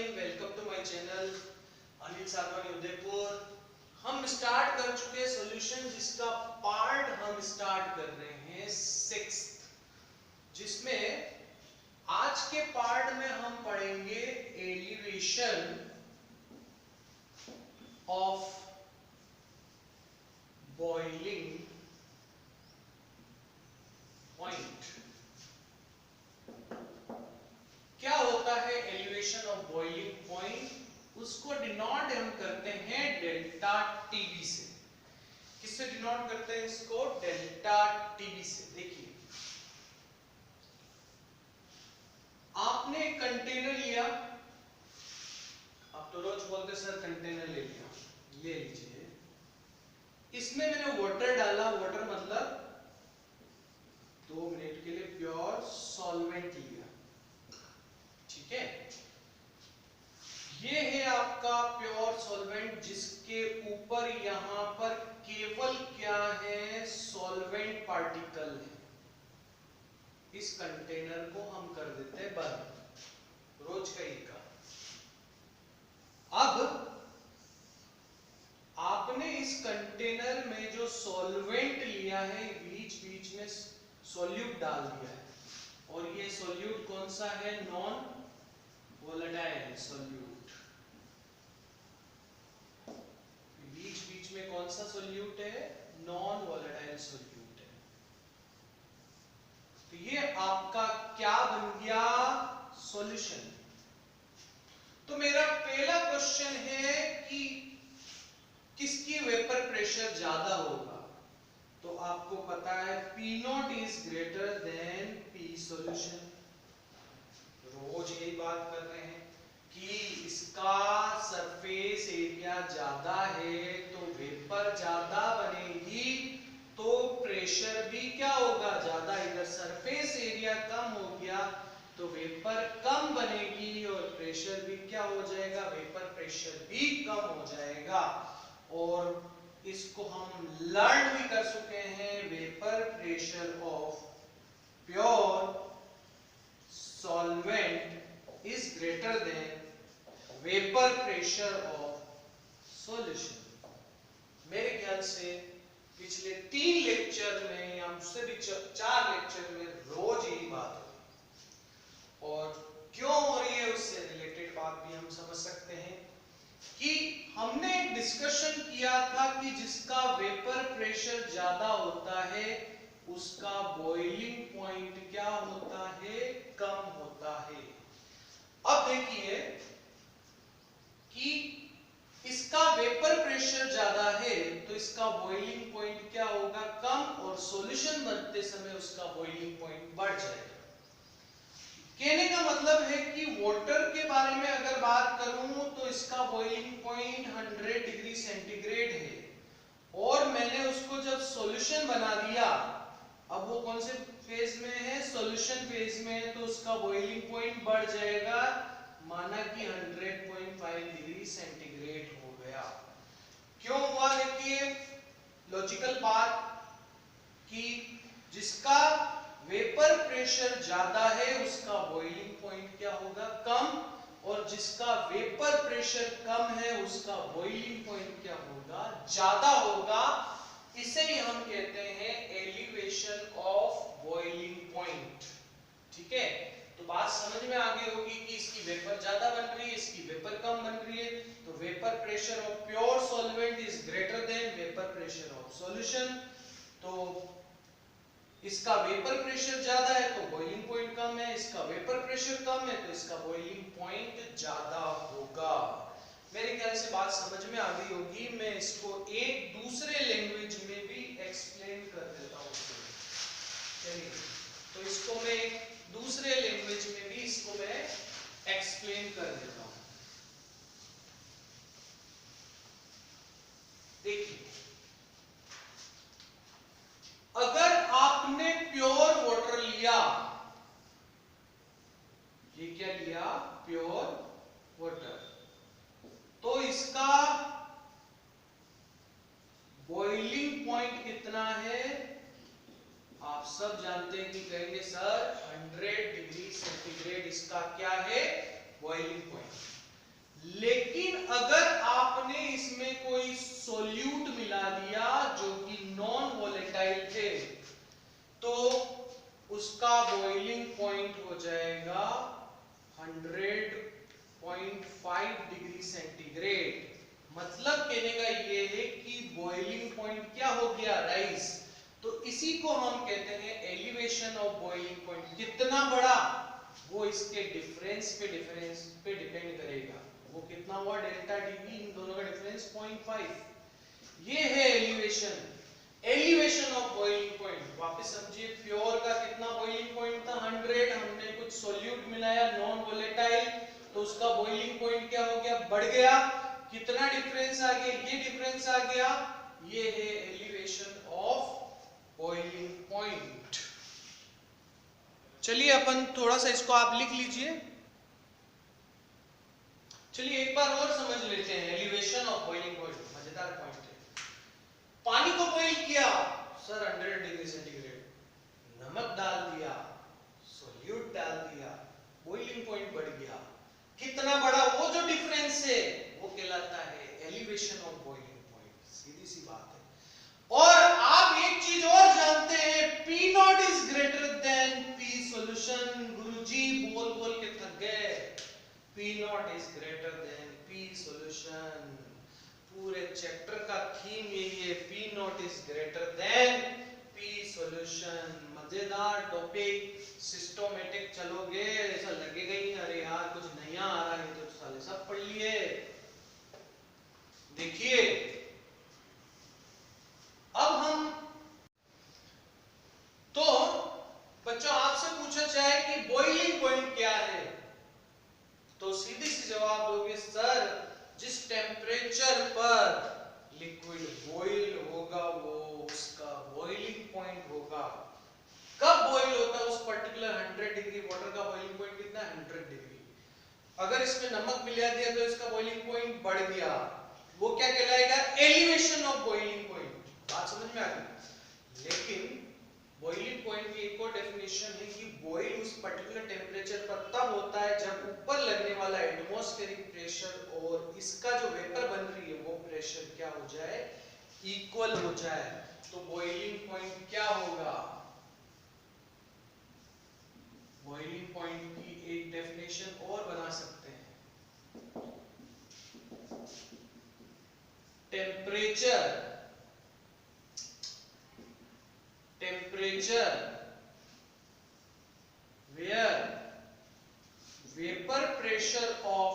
Again, welcome to my channel Anil Sagwani Udaipur. हम start कर चुके हैं सॉल्यूशन, जिसका पार्ट हम स्टार्ट कर रहे हैं 6th, जिसमें आज के पार्ट में हम पढ़ेंगे एलिवेशन ऑफ बॉइलिंग पॉइंट। क्या होता है एलिवेशन ऑफ बॉइलिंग पॉइंट? उसको डिनोट हम करते हैं डेल्टा टीबी से। किससे डिनोट करते हैं इसको? डेल्टा टीबी से। देखिए, आपने एक कंटेनर लिया, आप तो रोज बोलते सर कंटेनर ले लिया, ले लीजिए। इसमें मैंने वाटर डाला, वाटर मतलब 2 मिनट के लिए प्योर सॉल्वेंट लिया, ठीक है। ये है आपका प्योर सॉल्वेंट, जिसके ऊपर यहां पर केवल क्या है? सॉल्वेंट पार्टिकल है। इस कंटेनर को हम कर देते हैं बंद, रोज का ही का। अब आपने इस कंटेनर में जो सॉल्वेंट लिया है, बीच बीच में सॉल्यूट डाल दिया है, और ये सॉल्यूट कौन सा है? Non volatile solute. बीच बीच में कौन सा सॉल्यूट है? नॉन वोलेटाइल सॉल्यूट है। तो ये आपका क्या बन गया? सॉल्यूशन। तो मेरा पहला क्वेश्चन है कि किसकी वेपर प्रेशर ज्यादा होगा? तो आपको पता है P naught is greater than P solution. रोज यही बात कर रहे हैं कि इसका सरफेस एरिया ज्यादा है तो वेपर ज्यादा बनेगी, तो प्रेशर भी क्या होगा? ज्यादा। इधर सरफेस एरिया कम हो गया तो वेपर कम बनेगी, और प्रेशर भी क्या हो जाएगा? वेपर प्रेशर भी कम हो जाएगा। और इसको हम लर्न भी कर चुके हैं, vapour pressure of pure solvent is greater than vapor pressure of solution। मेरे ख्याल से पिछले 3 लेक्चर में या उससे भी 4 लेक्चर में रोज यही बात हो, और क्यों हो रही है उससे रिलेटेड बात भी हम समझ सकते हैं कि हमने एक डिस्कशन किया था कि जिसका वेपर प्रेशर ज्यादा होता है उसका बॉइलिंग पॉइंट क्या होता है? कम होता है। अब देखिए कि इसका वेपर प्रेशर ज्यादा है तो इसका बॉइलिंग पॉइंट क्या होगा? कम, और सॉल्यूशन बनते समय उसका बॉइलिंग पॉइंट बढ़ जाएगा। कहने का मतलब है कि वाटर के बारे में अगर बात करूं तो इसका बॉइलिंग पॉइंट 100 डिग्री सेंटीग्रेड है, और मैंने उसको जब सॉल्यूशन बना दिया, अब वो कौन से फेज में है? सॉल्यूशन फेज में है, तो उसका बॉइलिंग पॉइंट बढ़ जाएगा, माना कि 100.5 डिग्री सेंटीग्रेड हो गया। क्यों हुआ? देखिए लॉजिकल बात कि जिसका वेपर प्रेशर ज्यादा है उसका बॉइलिंग पॉइंट क्या होगा? कम, और जिसका वेपर प्रेशर कम है उसका बॉइलिंग पॉइंट क्या होगा? ज्यादा होगा। इसे ही हम कहते हैं एलिवेशन ऑफ बॉइलिंग पॉइंट, ठीक है। तो बात समझ में आ गई होगी कि इसकी वेपर ज्यादा बन रही है, इसकी वेपर कम बन रही है, तो vapour pressure of pure solvent is greater then vapour pressure of solution. तो इसका वेपर प्रेशर ज्यादा है तो बॉइलिंग पॉइंट कम है, इसका वेपर प्रेशर कम है तो इसका बॉइलिंग पॉइंट ज्यादा होगा। मेरे ख्याल से बात समझ में आ गई होगी। मैं इसको एक दूसरे लैंग्वेज में भी एक्सप्लेन कर देता हूँ। चलिए, तो इसको मैं एक दूसरे लैंग्वेज में भी इसको मैं एक्सप्लेन कर देता हूँ। देखिए, अगर आपने प्योर वाटर लिया, ये क्या लिया? प्योर वाटर, तो इसका बॉइलिंग पॉइंट कितना है? आप सब जानते हैं कि कहेंगे सर 100 डिग्री सेंटीग्रेड इसका क्या है? Boiling point. लेकिन अगर आपने इसमें कोई सोल्यूट मिला दिया जो कि नॉन वोलेटाइल थे तो उसका बॉइलिंग पॉइंट हो जाएगा 100.5 डिग्री सेंटीग्रेड। मतलब कहने का ये है कि बॉइलिंग पॉइंट क्या हो गया, राइज। तो इसी को हम कहते हैं एलिवेशन ऑफ बॉइलिंग पॉइंट। कितना बड़ा वो इसके डिफरेंस पे डिपेंड करेगा। वो कितना हुआ डेल्टा डीवी, इन दोनों का डिफरेंस 0.5। ये है elevation. Elevation of boiling point वापस समझिए, प्योर का कितना बॉइलिंग पॉइंट था 100, हमने कुछ सोल्यूट मिलाया नॉन वोलेटाइल तो उसका बॉइलिंग पॉइंट क्या हो गया, बढ़ गया। कितना डिफरेंस आ गया, ये डिफरेंस आ गया। ये है एलिवेशन ऑफ बॉइलिंग पॉइंट। चलिए अपन थोड़ा सा इसको आप लिख लीजिए। चलिए एक बार और समझ लेते हैं एलिवेशन ऑफ बॉइलिंग पॉइंट। मजेदार पॉइंट है। पानी को बॉइल किया सर 100 डिग्री सेंटीग्रेड, नमक डाल दिया, सोल्यूट डाल दिया, बॉइलिंग पॉइंट बढ़ गया। कितना बड़ा, वो जो डिफरेंस है वो कहलाता है एलिवेशन ऑफ बॉइलिंग पॉइंट। सीधी सी बात है। और आप एक चीज और जानते हैं, P naught is greater than P solution. गुरुजी बोल बोल के थक गए। P naught is greater than P solution. पूरे चैप्टर का थीम यही है, P naught is greater than P solution. मजेदार टॉपिक, सिस्टोमेटिक चलोगे ऐसा लगेगा ही अरे यार कुछ नया आ रहा है, तो साले सब पढ़ लिए। देखिए अब हम तो बच्चों आपसे पूछा जाए कि बॉइलिंग पॉइंट क्या है तो सीधी सी जवाब दोगे सर जिस टेम्परेचर पर लिक्विड बॉइल होगा वो उसका बॉइलिंग पॉइंट होगा। कब बॉइल होता है, उस पर्टिकुलर 100 डिग्री वाटर का बॉइलिंग पॉइंट कितना है 100 डिग्री। अगर इसमें नमक मिला दिया तो इसका बॉइलिंग पॉइंट बढ़ गया, वो क्या कहलाएगा, एलिवेशन ऑफ बॉइलिंग पॉइंट। बात समझ में आ गई। लेकिन बॉइलिंग पॉइंट की एक और डेफिनेशन है कि बॉइल उस पर्टिकुलर टेम्परेचर पर तब होता है जब ऊपर लगने वाला एटमॉस्फेरिक प्रेशर और इसका जो वेपर बन रही है वो प्रेशर क्या हो जाए, इक्वल हो जाए। तो बॉइलिंग पॉइंट क्या होगा, बॉइलिंग पॉइंट की एक डेफिनेशन और बना सकते हैं, temperature where vapor pressure of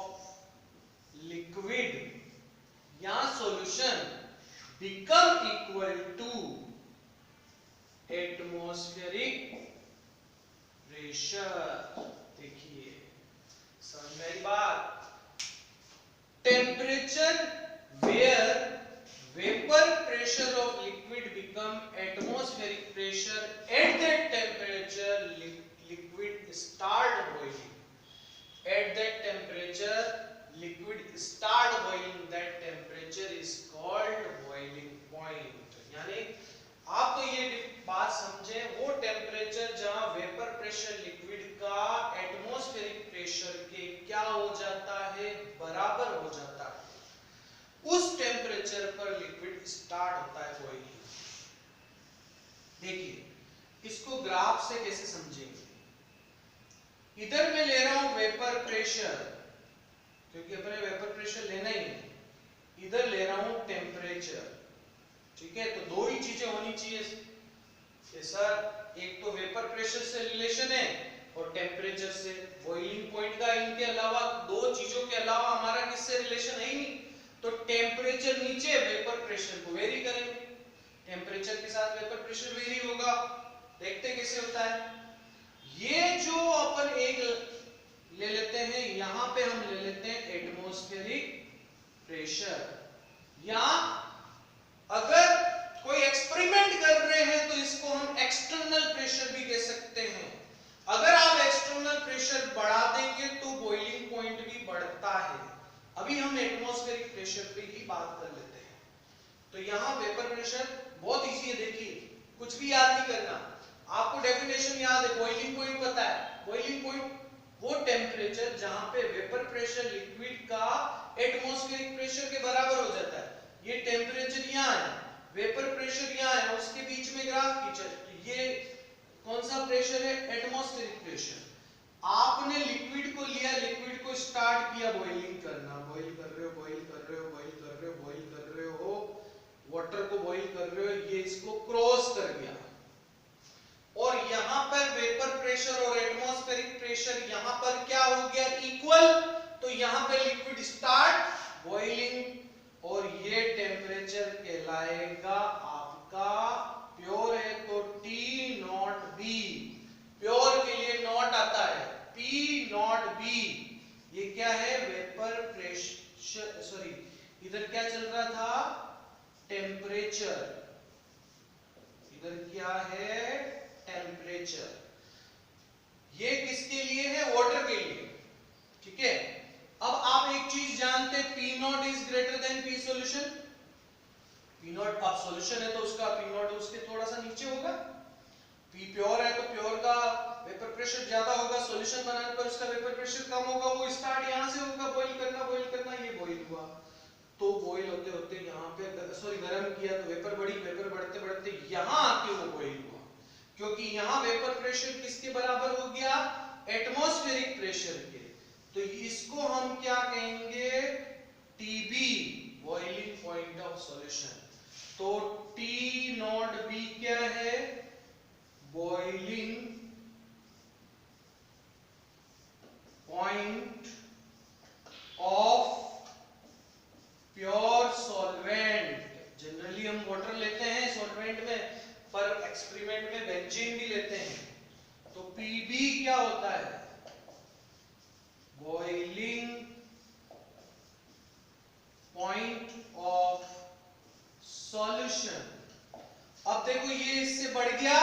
liquid या solution become equal to atmospheric pressure। देखिए समझ में आई बात। Temperature where vapor pressure of liquid become atmospheric pressure, at that temperature liquid start boiling, at that temperature liquid start boiling, that temperature is called boiling point। यानी आप तो ये बात समझे, वो टेम्परेचर जहां वेपर प्रेशर लिक्विड का atmospheric pressure के क्या हो जाता है, बराबर हो जाता है, उस टेम्परेचर पर लिक्विड स्टार्ट होता है बॉइलिंग। देखिए इसको ग्राफ से कैसे समझेंगे। इधर मैं ले रहा हूं वेपर प्रेशर, क्योंकि अपने वेपर प्रेशर लेना ही है। इधर ले रहा हूं टेम्परेचर, ठीक है। तो दो ही चीजें होनी चाहिए कि सर एक तो वेपर प्रेशर से रिलेशन है और टेम्परेचर से। बॉइलिंग पॉइंट का इनके अलावा, दो चीजों के अलावा हमारा किससे रिलेशन है ही नहीं। तो टेम्परेचर नीचे वेपर प्रेशर को वेरी करेंगे, टेम्परेचर के साथ वेपर प्रेशर वेरी होगा। देखते कैसे होता है। ये जो अपन एक ले लेते हैं, यहां पे हम ले लेते हैं एटमॉस्फेरिक प्रेशर, या अगर कोई एक्सपेरिमेंट कर रहे हैं तो इसको हम एक्सटर्नल प्रेशर भी कह सकते हैं। अगर आप एक्सटर्नल प्रेशर बढ़ा देंगे तो बॉइलिंग पॉइंट भी बढ़ता है। अभी हम एटमॉस्फेरिक प्रेशर पे ही बात कर लेते हैं। तो यहां वेपर प्रेशर बहुत इजी है, देखिए कुछ भी याद नहीं करना, आपको डेफिनेशन याद है, बॉइलिंग पॉइंट पता है। बॉइलिंग पॉइंट वो टेम्परेचर जहां पे वेपर प्रेशर लिक्विड का एटमॉस्फेरिक प्रेशर के बराबर हो जाता है। ये टेम्परेचर यहाँ है, वेपर प्रेशर यहाँ है, उसके बीच में ग्राफ खींचा, तो ये कौन सा प्रेशर है? Atmospheric pressure. आपने लिक्विड को लिया, लिक्विड को स्टार्ट किया बॉइलिंग करना, बॉइल कर रहे हो, बॉइल कर रहे हो, बॉइल कर रहे हो, बॉइल कर रहे हो, वाटर को बॉइल कर रहे हो, ये इसको क्रॉस कर गया और यहां पर वेपर प्रेशर और एटमॉस्फेरिक प्रेशर यहां पर क्या हो गया? इक्वल। तो यहां पे लिक्विड स्टार्ट बॉइलिंग और ये टेम्परेचर कहलाएगा आपका प्योर है तो T नॉट B। प्योर के लिए नॉट आता है, P नॉट B। ये क्या है? वेपर प्रेशर, सॉरी इधर क्या चल रहा था? टेम्परेचर। इधर क्या है? टेम्परेचर। ये किसके लिए है? वाटर के लिए। ठीक है। अब आप एक चीज जानते हैं, P naught is greater than P solution. P not अब सॉल्यूशन है तो उसका P नॉट उसके थोड़ा सा नीचे होगा। P प्योर है तो प्योर का वेपर प्रेशर ज्यादा होगा, सॉल्यूशन बनाने पर उसका वेपर प्रेशर कम होगा। वो स्टार्ट यहां से होगा, बॉइल करना, ये बॉइल हुआ तो बॉइल होते होते यहाँ पे सॉरी गर्म किया तो वेपर बढ़ी, वेपर बढ़ते बढ़ते यहाँ आके वो बॉइल हुआ, क्योंकि यहाँ वेपर प्रेशर किसके बराबर हो गया? एटमॉस्फेरिक प्रेशर के। तो इसको हम क्या कहेंगे? TB, boiling point of solution. तो T नॉट B क्या है? Boiling point of pure solvent. Generally हम वाटर लेते हैं सॉल्वेंट में, पर एक्सपेरिमेंट में बेंजीन भी लेते हैं। तो PB क्या होता है? Boiling point of solution. अब देखो ये इससे बढ़ गया।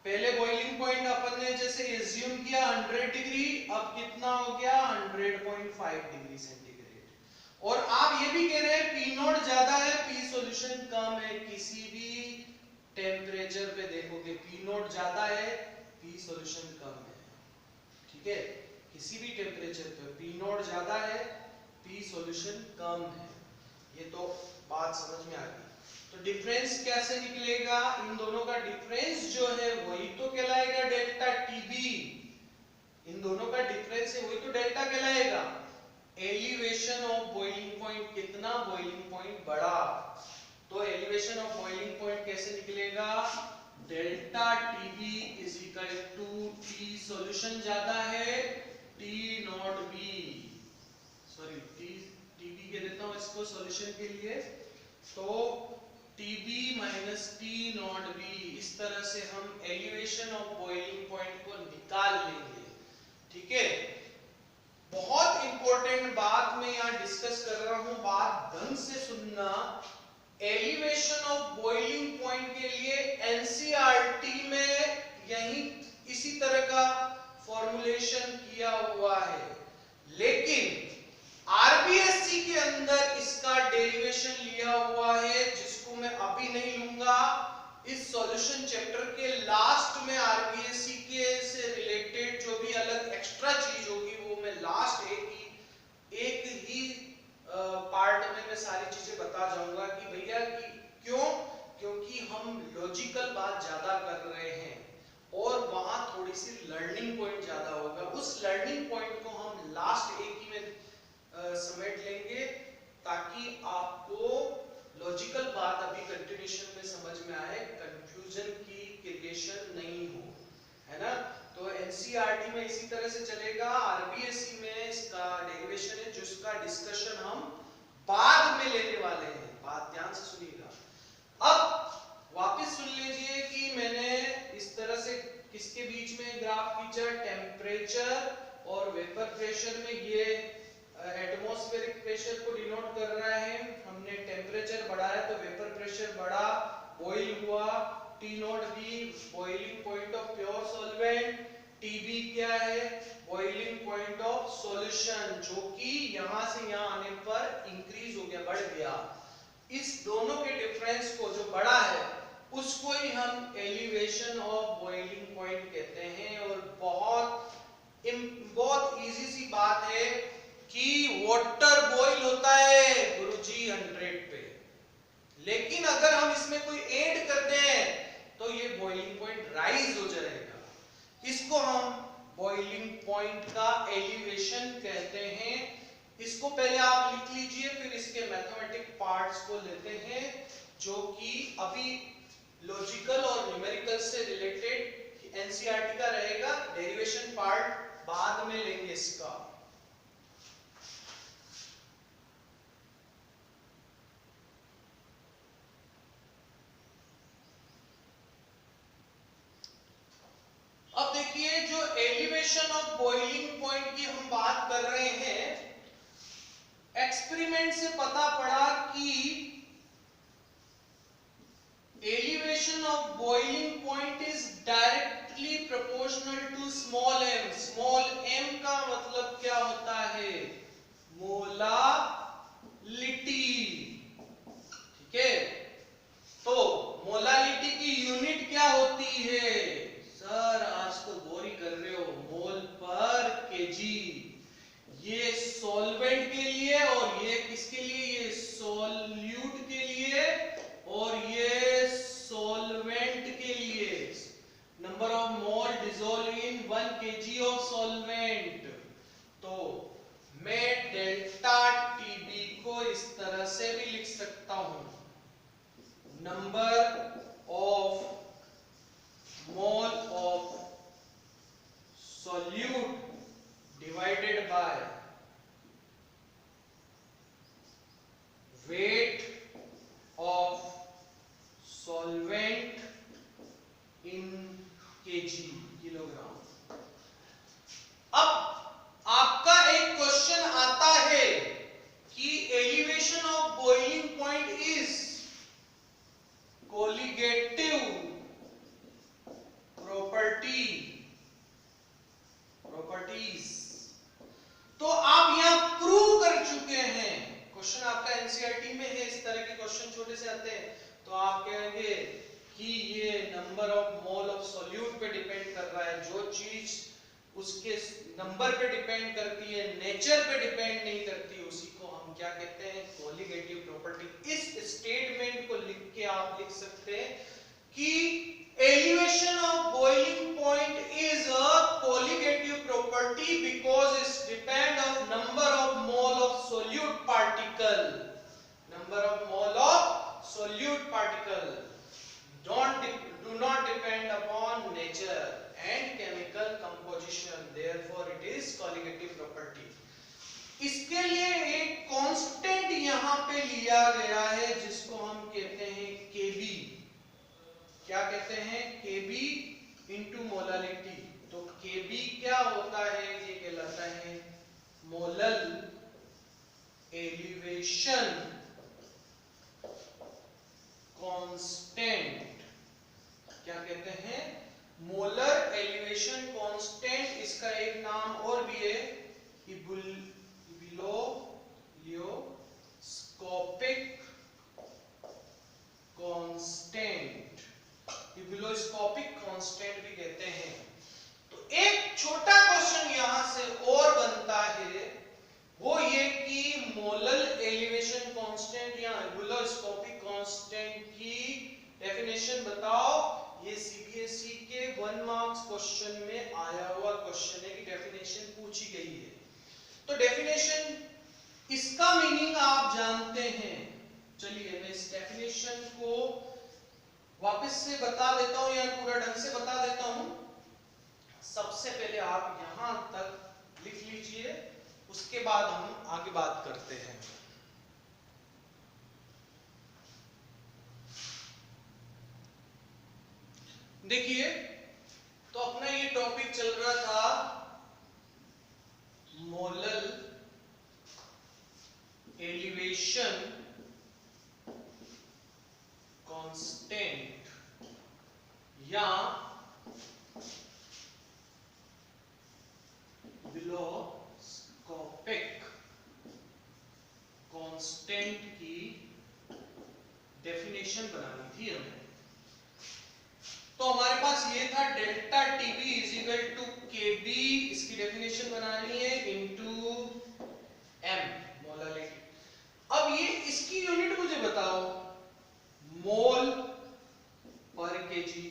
पहले बॉइलिंग पॉइंट अपन ने जैसे एज्यूम किया 100 डिग्री, अब कितना हो गया? 100.5 डिग्री सेंटीग्रेड। और आप ये भी कह रहे हैं P नॉट ज्यादा है, P सॉल्यूशन कम है। किसी भी टेम्परेचर पे देखोगे P नॉट ज्यादा है, P सॉल्यूशन कम है। ठीक है, किसी भी टेम्परेचर पे P नॉट ज्यादा है, P सॉल्यूशन कम है। ये तो बात समझ में आ गई। तो डिफरेंस कैसे निकलेगा? इन दोनों का डिफरेंस जो है वही तो कहलाएगा डेल्टा TB। इन दोनों का डिफरेंस है वही तो डेल्टा कहलाएगा। एलिवेशन ऑफ बॉइलिंग पॉइंट कितना? बॉइलिंग पॉइंट बड़ा। तो एलिवेशन ऑफ बॉइलिंग पॉइंट कैसे निकलेगा? Delta TB is equal to T solution ज्यादा है, T not B, sorry TB कह देता हूं इसको सॉल्यूशन के लिए। तो TB minus T not B, इस तरह से हम एलिवेशन ऑफ बॉइलिंग पॉइंट को निकाल लेंगे। ठीक है, बहुत इंपॉर्टेंट बात मैं यहाँ डिस्कस कर रहा हूं, बात ढंग से सुनना। एलिवेशन ऑफ बॉइलिंग पॉइंट के लिए एनसीईआरटी में यही इसी तरह का फॉर्मूलेशन किया हुआ है, लेकिन आरबीएससी के अंदर इसका डेरिवेशन लिया हुआ है, जिसको मैं अभी नहीं लूंगा। इस सॉल्यूशन चैप्टर के लास्ट में आरबीएससी के से रिलेटेड जो भी अलग एक्स्ट्रा चीज होगी वो मैं लास्ट एक ही पार्ट में मैं सारी चीजें बता जाऊंगा कि भैया कि क्यों, क्योंकि हम लॉजिकल बात ज्यादा कर रहे हैं और वहां थोड़ी सी लर्निंग पॉइंट ज्यादा होगा। उस लर्निंग पॉइंट को हम लास्ट एक ही में समेट लेंगे ताकि आपको लॉजिकल बात अभी कंटिन्यूएशन में समझ में आए, कंफ्यूजन की क्रिएशन नहीं हो, है ना। तो एनसीईआरटी में इसी तरह से चलेगा, आरबीएससी में इसका डेरिवेशन है जिसका डिस्कशन हम बाद में लेने वाले हैं। बात ध्यान से सुनिएगा। अब वापस सुन लीजिए कि मैंने इस तरह से किसके बीच में ग्राफ खींचा, टेम्परेचर और वेपर प्रेशर में। ये एटमॉस्फेरिक प्रेशर को डिनोट कर रहा है। हमने टेम्परेचर बढ़ाया तो वेपर प्रेशर बढ़ा, बॉइल हुआ। T not B boiling point of pure solvent, TB क्या है? बॉइलिंग पॉइंट ऑफ सॉल्यूशन, जो कि यहां से यहां आने पर इंक्रीज हो गया, बढ़ गया। इस दोनों के डिफरेंस को जो बड़ा है उसको ही हम एलिवेशन ऑफ बॉइलिंग पॉइंट कहते हैं। और बहुत पॉइंट का एलिवेशन कहते हैं। इसको पहले आप लिख लीजिए, फिर इसके मैथमेटिक पार्ट्स को लेते हैं जो कि अभी लॉजिकल और न्यूमेरिकल से रिलेटेड एनसीईआरटी का रहेगा। डेरिवेशन पार्ट बाद में लेंगे इसका। अब देखिए, जो एलिवेशन ऑफ बॉइलिंग पॉइंट की हम बात कर रहे हैं, एक्सपेरिमेंट से पता पड़ा कि elevation of boiling point is directly proportional to small m। small m का मतलब क्या होता है? मोलालिटी। ठीक है, तो मोलालिटी की यूनिट क्या होती है? सर आज तो बोरी कर रहे हो, मोल पर केजी। ये सॉल्वेंट के लिए और ये किसके लिए? ये सॉल्यूट के लिए और ये सॉल्वेंट के लिए। Number of mole dissolve in 1 kg of solvent. तो मैं डेल्टा टीबी को इस तरह से भी लिख सकता हूं, number of mole of solute divided by weight of solvent in kg, kilogram. अब आपका एक क्वेश्चन आता है कि elevation of boiling point is colligative properties. तो आप यहां प्रूव कर चुके हैं। क्वेश्चन आपका एनसीईआरटी में है, इस तरह के क्वेश्चन छोटे से आते हैं, तो आप कहेंगे कि ये number of mole of solute पे डिपेंड कर रहा है। जो चीज उसके नंबर पे डिपेंड करती है, नेचर पे डिपेंड नहीं करती, उसी को हम क्या कहते हैं? Colligative property. इस स्टेटमेंट को लिख के आप लिख सकते हैं कि elevation of boiling point is a colligative property because it depends on number of mole of solute particle। number of mole of solute particle do not depend upon nature and chemical composition, therefore it is colligative property। इसके लिए एक constant यहां पे लिया गया है जिसको हम कहते हैं Kb। क्या कहते हैं? Kb into molality. तो Kb क्या होता है? ये कहलाता है मोलल एलिवेशन कांस्टेंट। क्या कहते हैं? Molar elevation constant. इसका एक नाम और भी है, इबुलोस्कोपिक कांस्टेंट। इबुलोस्कोपिक कांस्टेंट भी कहते हैं। तो एक छोटा क्वेश्चन यहां से और बनता है, वो ये कि मोलल एलिवेशन कांस्टेंट या इबुलोस्कोपिक कांस्टेंट की डेफिनेशन बताओ। ये सीबीएसई के 1 मार्क्स क्वेश्चन में आया हुआ क्वेश्चन है कि डेफिनेशन पूछी गई है। तो डेफिनेशन, इसका मीनिंग आप जानते हैं। चलिए मैं इस डेफिनेशन को वापस से बता देता हूं या पूरा ढंग से बता देता हूं। सबसे पहले आप यहां तक लिख लीजिए, उसके बाद हम आगे बात करते हैं। देखिए, तो अपना ये टॉपिक चल रहा था मोलल एलिवेशन कांस्टेंट या इबुलोस्कोपिक कांस्टेंट की डेफिनेशन बनानी थी हमें। तो हमारे पास ये था delta TB is equal to KB, इसकी डेफिनेशन बनानी है, इनटू एम मोलालिटी। अब ये इसकी यूनिट मुझे बताओ, मोल पर केजी।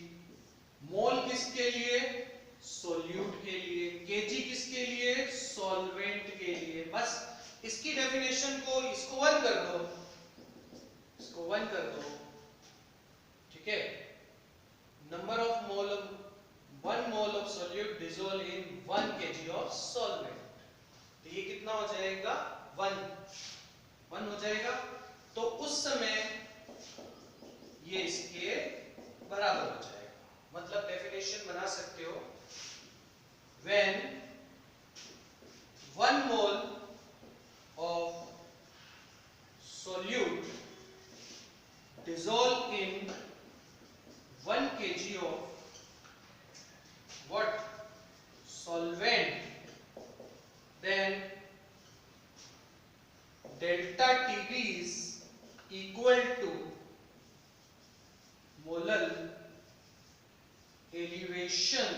मोल किसके लिए? सॉल्यूट के लिए। केजी किसके लिए? डेफिनेशन को इसको 1 कर दो, इसको 1 कर दो, ठीक है। Number of mole, 1 mole of solute dissolve in 1 kg of solvent, तो ये कितना हो जाएगा 1 हो जाएगा। तो उस समय ये इसके बराबर हो जाएगा, मतलब डेफिनेशन बना सकते हो, when 1 mole of solute dissolve in 1 kg of what solvent, then delta TB is equal to molar elevation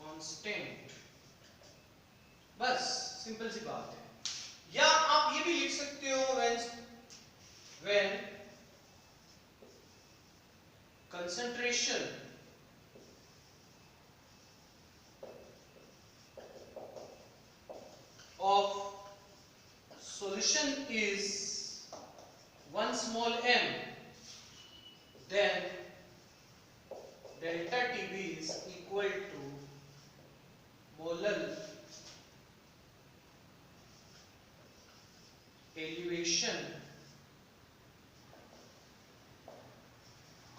constant. बस सिंपल सी बात है। या आप ये भी लिख सकते हो when concentration of solution is 1 small m, then delta TB is equal to molar elevation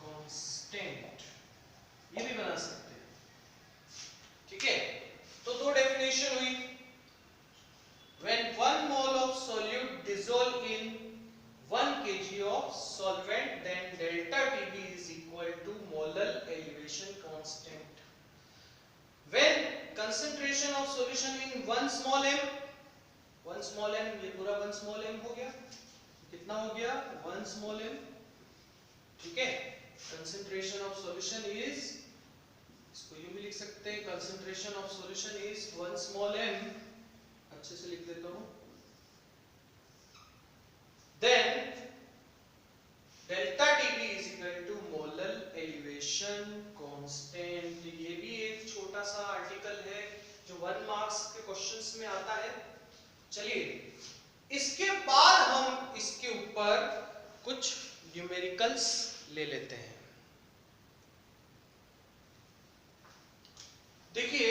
constant, ये भी बना सकते हैं, ठीक है। तो दो डेफिनेशन हुई, when 1 mole of solute dissolve in 1 kg of solvent, then delta TB is equal to molar elevation constant. When concentration of solution in 1 small m, 1 small m, ये पूरा 1 small m हो गया, कितना हो गया 1 small m, ठीक है। concentration of solution is, इसको यूं भी लिख सकते हैं, concentration of solution is 1 small m, अच्छे से लिख देता हूं, then delta TB is equal to molar elevation constant। ये भी एक छोटा सा आर्टिकल है जो 1 मार्क्स के क्वेश्चंस में आता है। चलिए इसके बाद हम इसके ऊपर कुछ न्यूमेरिकल्स ले लेते हैं। देखिए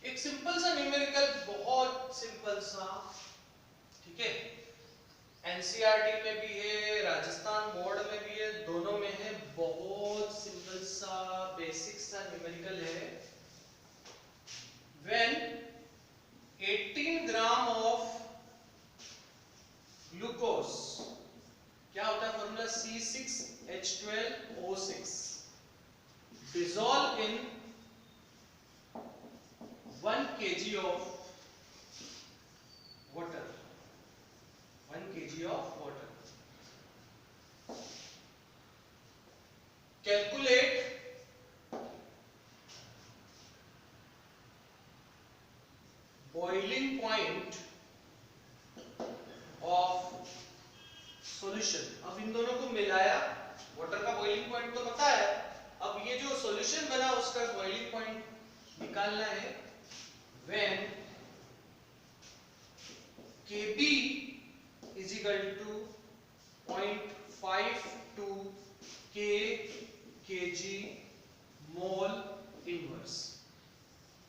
एक सिंपल सा न्यूमेरिकल, बहुत सिंपल सा, ठीक है, एनसीईआरटी में भी है, राजस्थान बोर्ड में भी है, दोनों में है, बहुत सिंपल सा बेसिक सा न्यूमेरिकल है। when 18 ग्राम ऑफ ग्लूकोज, क्या होता है formula, C6H12O6 dissolve in 1 kg of water, 1 kg of water. Calculate boiling point of solution। अब इन दोनों को मिलाया, वाटर का बॉइलिंग पॉइंट तो पता है, अब ये जो सॉल्यूशन बना उसका बॉइलिंग पॉइंट निकालना है। when Kb is equal to 0.52 kg mole inverse,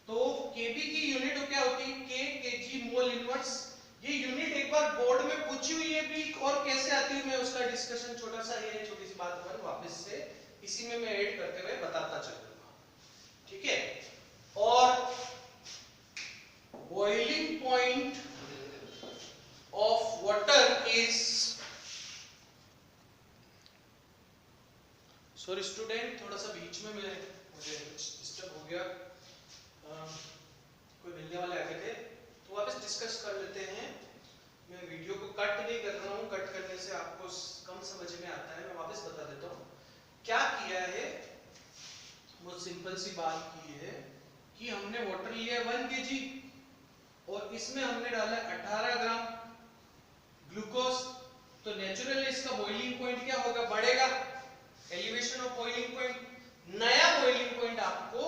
तो Kb की यूनिट क्या होती है, kg मोल इनवर्स। ये यूनिट एक बार बोर्ड में पूछी हुई है भी, और कैसे आती है मैं उसका डिस्कशन छोटा सा है, छोटी सी बात पर वापस से इसी में मैं ऐड करते हुए बताता चलूंगा, ठीक है। और boiling point of water is, sorry student, थोड़ा सा बीच में मुझे डिस्टर्ब हो गया, कोई मिलने वाले आ गए थे, तो वापस डिस्कस कर लेते हैं। मैं वीडियो को कट नहीं कर रहा हूँ, कट करने से आपको कम समझ में आता है, मैं वापस बता देता हूँ क्या किया है। बहुत सिंपल सी बात की है कि हमने वाटर लिया 1 kg और इसमें हमने डाला 18 ग्राम ग्लूकोज, तो नेचुरली इसका बॉइलिंग पॉइंट क्या होगा, बढ़ेगा, एलिवेशन ऑफ बॉइलिंग पॉइंट, नया बॉइलिंग पॉइंट आपको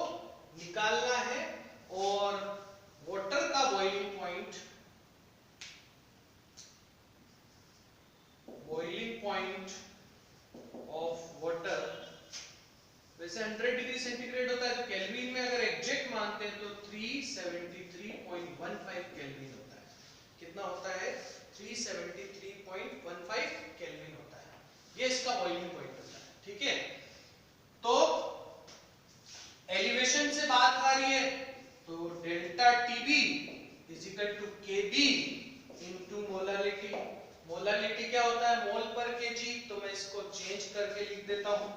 जैसे 100 डिग्री सेंटीग्रेड होता है तो केल्विन में अगर एग्जैक्ट मानते हैं तो 373.15 केल्विन होता है। कितना होता है? 373.15 केल्विन होता है। ये इसका बॉइलिंग पॉइंट होता है। ठीक है, तो एलिवेशन से बात आ रही है तो delta TB is equal to KB into molarity. Molarity क्या होता है? मोल पर केजी। तो मैं इसको चेंज करके लिख देता हूं,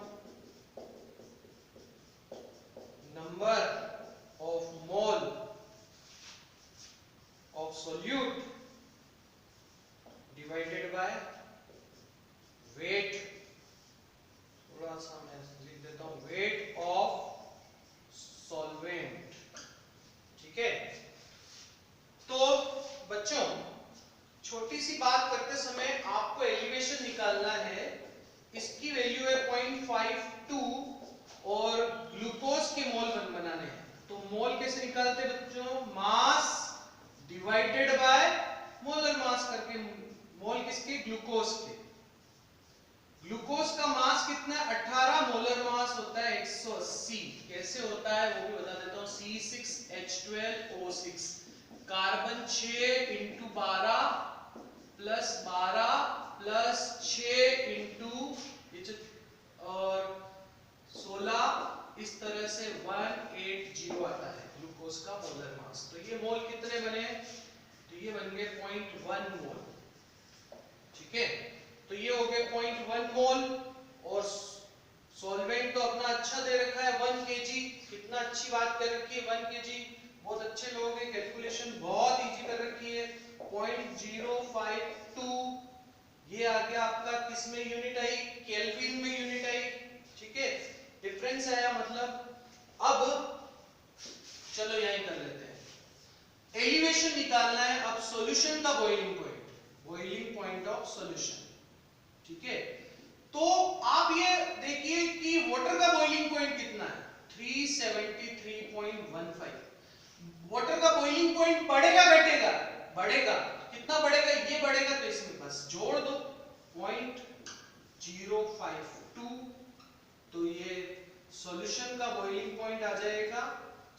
number of mole of solute divided by weight. थोड़ा सा मैं लिख देता हूं, वेट ऑफ सॉल्वेंट। ठीक है, तो बच्चों छोटी सी बात करते समय आपको एलिवेशन निकालना है। इसकी वैल्यू है 0.52 और ग्लूकोज के मोल बनाने हैं। तो मोल कैसे निकालते हैं बच्चों? Mass divided by molar mass करके। मोल किसके? ग्लूकोज के। ग्लूकोज का मास कितना है? 18। मोलर मास होता है 180। कैसे होता है वो भी बता देता हूं। C6H12O6 carbon 6 into 12 plus 12 plus 6 into और 16, इस तरह से 180 आता है ग्लूकोज का मोलर मास। तो ये मोल कितने बने? तो ये बन गए 0.1 मोल। ठीक है, तो ये हो गए 0.1 मोल। और सॉल्वेंट तो अपना अच्छा दे रखा है 1 केजी। कितना अच्छी बात कर रखी है 1 केजी। बहुत अच्छे लोग हैं, कैलकुलेशन बहुत इजी कर रखी है। 0.052 ये आ गया आपका, किस में यूनिट आई? केल्विन में यूनिट आई। ठीक है, डिफरेंस आया मतलब। अब चलो यहीं कर लेते हैं। एलिवेशन निकालना है अब सॉल्यूशन का boiling point, boiling point of solution. ठीक है, तो आप ये देखिए कि वाटर का बॉइलिंग पॉइंट कितना है? 373.15। वाटर का बॉइलिंग पॉइंट बढ़ेगा घटेगा? बढ़ेगा। कितना बढ़ेगा? ये बढ़ेगा तो इसमें बस जोड़ दो 0.052। तो ये सॉल्यूशन का बॉइलिंग पॉइंट आ जाएगा।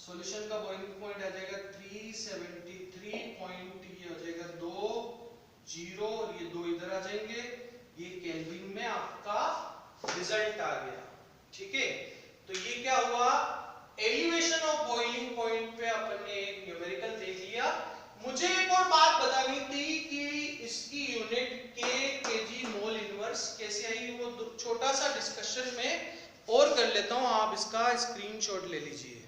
सॉल्यूशन का बॉइलिंग पॉइंट आ जाएगा 373 पॉइंट, ये हो जाएगा 2 0 और ये 2 इधर आ जाएंगे। ये केल्विन में आपका रिजल्ट आ गया। ठीक है, तो ये क्या हुआ? एलिवेशन ऑफ बॉइलिंग पॉइंट पे अपन ने एक न्यूमेरिकल देख लिया। मुझे एक और बात बतानी थी कि इसकी यूनिट केजी मोल इनवर्स कैसे आई। वो छोटा सा डिस्कशन में और कर लेता हूं, आप इसका स्क्रीनशॉट ले लीजिए।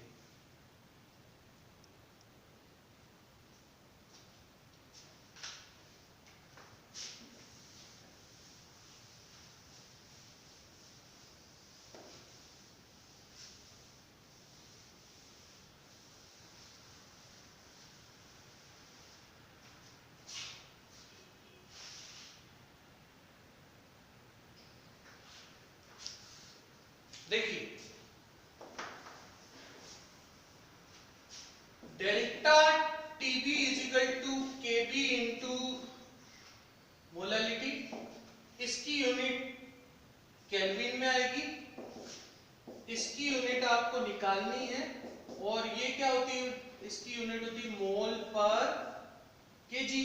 देखिए, delta TB is equal to KB into molality. इसकी यूनिट केल्विन में आएगी। इसकी यूनिट आपको निकालनी है और ये क्या होती है? इसकी यूनिट होती है मोल पर केजी।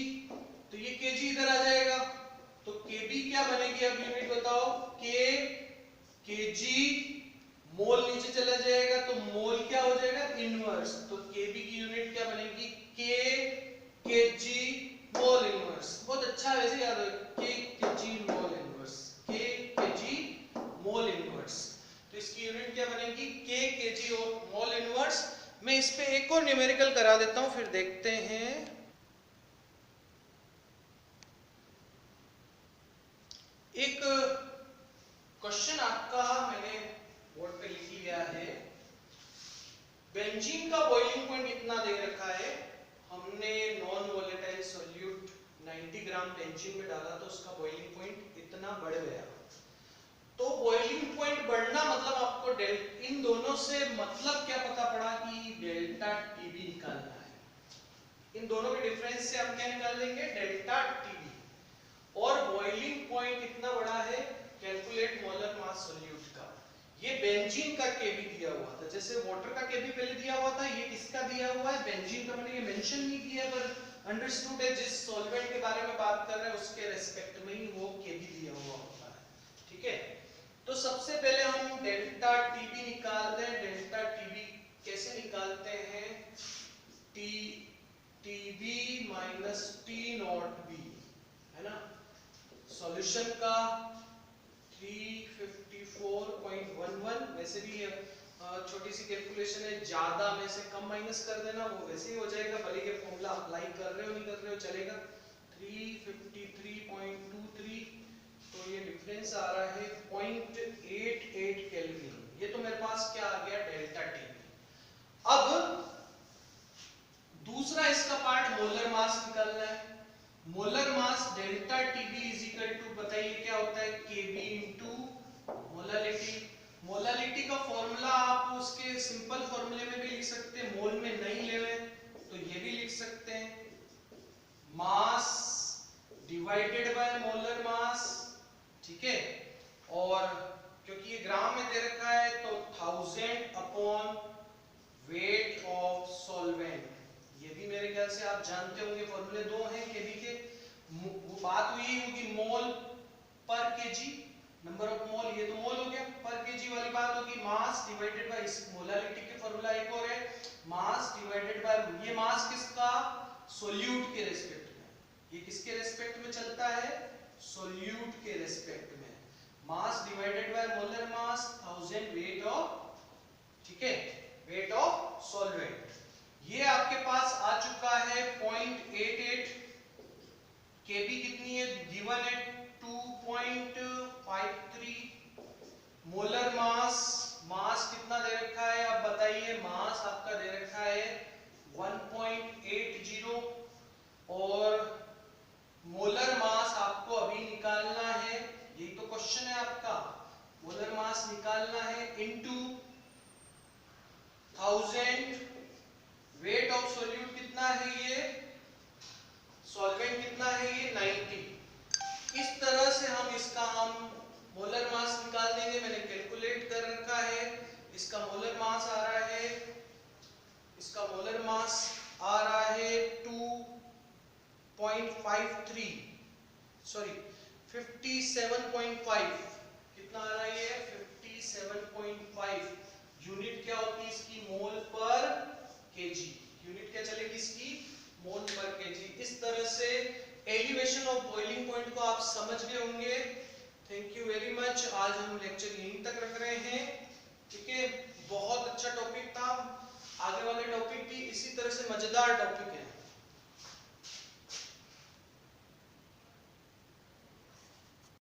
तो ये केजी इधर आ जाएगा। तो केबी क्या बनेगी? अब यूनिट बताओ। केजी मोल नीचे चला जाएगा तो मोल क्या हो जाएगा? इनवर्स। तो केबी की यूनिट क्या बनेगी? KG mole inverse. बहुत अच्छा है वैसे याद रखो, KG mole inverse, KG mole inverse. तो इसकी यूनिट क्या बनेगी? केजी और मोल इनवर्स। मैं इस पे एक और न्यूमेरिकल करा देता हूं, फिर देखते हैं। एक क्वेश्चन आपका मैंने बोर्ड पे लिख लिया है। बेंजीन का बॉइलिंग पॉइंट इतना दे रखा है। हमने non volatile solute 90 gram benzene में डाला तो उसका बॉइलिंग पॉइंट इतना बढ़ गया। तो बॉइलिंग पॉइंट बढ़ना मतलब आपको इन दोनों से मतलब क्या पता पड़ा कि डेल्टा टीबी निकालना है। इन दोनों के डिफरेंस से हम क्या निकाल देंगे? Delta TB. और बॉइलिंग पॉइंट इतना बड़ा है, कैलकुलेट मोलर मास सॉल्यूट का। ये बेंजीन का केबी दिया हुआ था, जैसे वाटर का केबी पहले दिया हुआ था, ये किसका दिया हुआ है, बेंजीन का। मैंने ये मेंशन नहीं किया पर अंडरस्टूड है, जिस सॉल्वेंट के बारे में बात कर रहे हैं उसके रेस्पेक्ट में ही वो केबी दिया हुआ होता है। ठीक है, तो सबसे पहले हम डेल्टा टीबी निकालते हैं। डेल्टा टीबी कैसे निकालते हैं, T TB minus T not be, है ना। सॉल्यूशन का 354.11, वैसे भी छोटी सी कैलकुलेशन है, ज्यादा में से कम माइनस कर देना, वो वैसे ही हो जाएगा, भले ये फॉर्मूला अप्लाई कर रहे हो नहीं कर रहे हो चलेगा। 353.23, तो ये डिफरेंस आ रहा है 0.88 केल्विन। ये तो मेरे पास क्या आ गया, डेल्टा टी। अब दूसरा इसका पार्ट मोलर मास निकालना है। Molar mass delta TB is equal to, बताइए क्या होता है, केबी इंटू मोलालिटी। मोलालिटी का फॉर्मूला आप उसके सिंपल फॉर्मूले में भी लिख सकते हैं, मोल में नहीं ले रहे तो ये भी लिख सकते हैं, mass divided by molar mass. ठीक है, और क्योंकि ये ग्राम में दे रखा है तो 1000 अपॉन वेट ऑफ सॉल्वेंट। ये भी मेरे ख्याल से आप जानते होंगे, फॉर्मूले दो हैं केबी के। वो बात हुई होगी मोल पर केजी, नंबर ऑफ मोल, ये तो मोल हो गया। पर केजी वाली बात होगी मास डिवाइडेड बाय, इस मोलालिटी के फॉर्मूला एक और है, मास डिवाइडेड बाय, ये मास किसका, सोल्यूट के रेस्पेक्ट में। ये किसके रेस्पेक्ट में चलता है, सोल्यूट के रेस्पेक्ट में। Mass divided by molar mass 1000 weight of, ठीक है, वेट ऑफ सॉल्वेंट। ये आपके पास आ चुका है 0.88। केबी कितनी है, गिवन है 2.53। मोलर मास, मास कितना दे रखा है, अब बताइए, मास आपका दे रखा है 1.80, और मोलर मास आपको अभी निकालना है, यही तो क्वेश्चन है आपका, मोलर मास निकालना है इनटू 1000, वेट ऑफ सॉल्यूट कितना है, ये सॉल्वेंट कितना है, ये 90। इस तरह से हम इसका मोलर मास निकाल देंगे। मैंने कैलकुलेट कर रखा है, इसका मोलर मास आ रहा है, इसका मोलर मास आ रहा है 2.53, सॉरी 57.5, कितना आ रहा है ये, 57.5। यूनिट क्या होती है इसकी, मोल पर केजी। यूनिट क्या चलेगी इसकी, मोल पर केजी। इस तरह से एलिवेशन ऑफ बॉइलिंग पॉइंट को आप समझ गए होंगे। Thank you very much. आज हम लेक्चर यहीं तक रख रहे हैं।